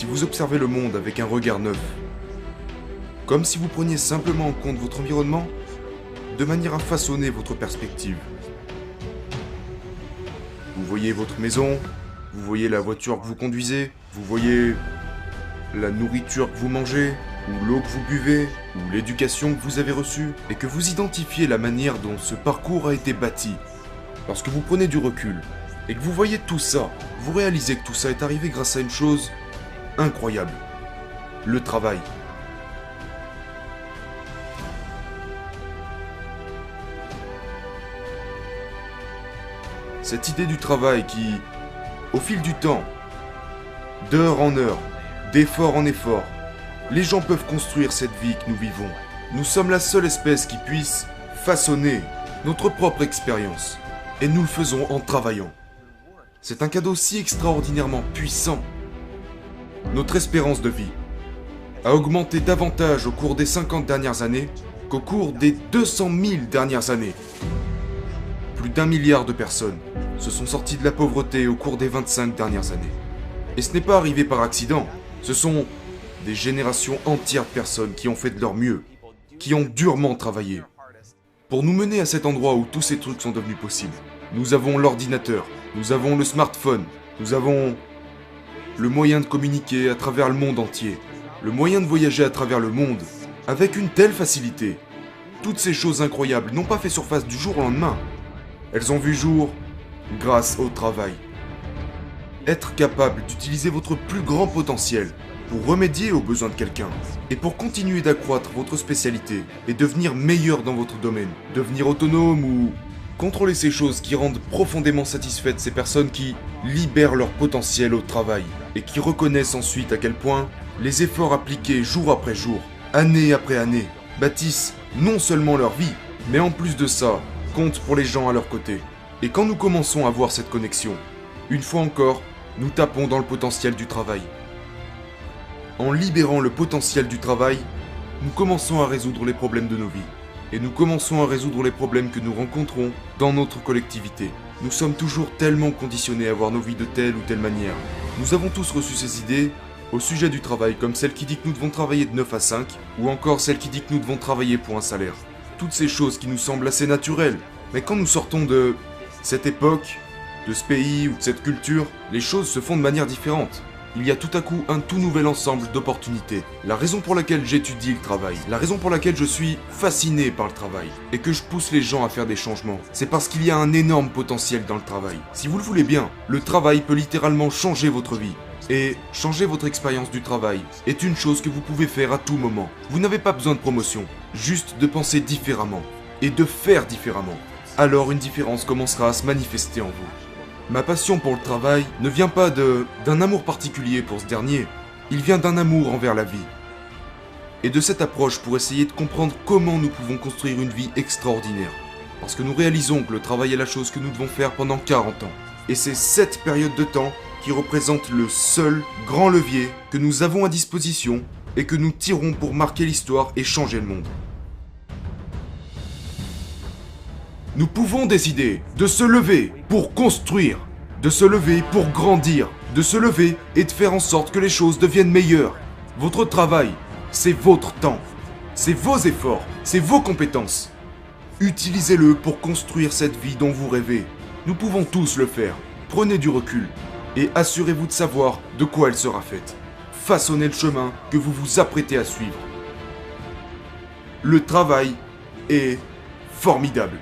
si vous observez le monde avec un regard neuf. Comme si vous preniez simplement en compte votre environnement, de manière à façonner votre perspective. Vous voyez votre maison, vous voyez la voiture que vous conduisez, vous voyez la nourriture que vous mangez, ou l'eau que vous buvez, ou l'éducation que vous avez reçue, et que vous identifiez la manière dont ce parcours a été bâti. Lorsque vous prenez du recul, et que vous voyez tout ça, vous réalisez que tout ça est arrivé grâce à une chose incroyable. Le travail. Cette idée du travail qui, au fil du temps, d'heure en heure, d'effort en effort, les gens peuvent construire cette vie que nous vivons. Nous sommes la seule espèce qui puisse façonner notre propre expérience. Et nous le faisons en travaillant. C'est un cadeau si extraordinairement puissant. Notre espérance de vie a augmenté davantage au cours des 50 dernières années qu'au cours des 200 000 dernières années. Plus d'1 milliard de personnes se sont sorties de la pauvreté au cours des 25 dernières années. Et ce n'est pas arrivé par accident. Ce sont des générations entières de personnes qui ont fait de leur mieux, qui ont durement travaillé. Pour nous mener à cet endroit où tous ces trucs sont devenus possibles, nous avons l'ordinateur, nous avons le smartphone, nous avons le moyen de communiquer à travers le monde entier, le moyen de voyager à travers le monde, avec une telle facilité. Toutes ces choses incroyables n'ont pas fait surface du jour au lendemain. Elles ont vu jour grâce au travail. Être capable d'utiliser votre plus grand potentiel pour remédier aux besoins de quelqu'un et pour continuer d'accroître votre spécialité et devenir meilleur dans votre domaine, devenir autonome ou contrôler ces choses qui rendent profondément satisfaites ces personnes qui libèrent leur potentiel au travail et qui reconnaissent ensuite à quel point les efforts appliqués jour après jour, année après année, bâtissent non seulement leur vie, mais en plus de ça, comptent pour les gens à leur côté. Et quand nous commençons à voir cette connexion, une fois encore, nous tapons dans le potentiel du travail. En libérant le potentiel du travail, nous commençons à résoudre les problèmes de nos vies. Et nous commençons à résoudre les problèmes que nous rencontrons dans notre collectivité. Nous sommes toujours tellement conditionnés à voir nos vies de telle ou telle manière. Nous avons tous reçu ces idées au sujet du travail, comme celle qui dit que nous devons travailler de 9 à 5, ou encore celle qui dit que nous devons travailler pour un salaire. Toutes ces choses qui nous semblent assez naturelles. Mais quand nous sortons de cette époque, de ce pays ou de cette culture, les choses se font de manière différente. Il y a tout à coup un tout nouvel ensemble d'opportunités. La raison pour laquelle j'étudie le travail, la raison pour laquelle je suis fasciné par le travail, et que je pousse les gens à faire des changements, c'est parce qu'il y a un énorme potentiel dans le travail. Si vous le voulez bien, le travail peut littéralement changer votre vie. Et changer votre expérience du travail est une chose que vous pouvez faire à tout moment. Vous n'avez pas besoin de promotion, juste de penser différemment, et de faire différemment. Alors une différence commencera à se manifester en vous. Ma passion pour le travail ne vient pas d'un amour particulier pour ce dernier, il vient d'un amour envers la vie. Et de cette approche pour essayer de comprendre comment nous pouvons construire une vie extraordinaire. Parce que nous réalisons que le travail est la chose que nous devons faire pendant 40 ans. Et c'est cette période de temps qui représente le seul grand levier que nous avons à disposition et que nous tirons pour marquer l'histoire et changer le monde. Nous pouvons décider de se lever pour construire, de se lever pour grandir, de se lever et de faire en sorte que les choses deviennent meilleures. Votre travail, c'est votre temps, c'est vos efforts, c'est vos compétences. Utilisez-le pour construire cette vie dont vous rêvez. Nous pouvons tous le faire. Prenez du recul et assurez-vous de savoir de quoi elle sera faite. Façonnez le chemin que vous vous apprêtez à suivre. Le travail est formidable.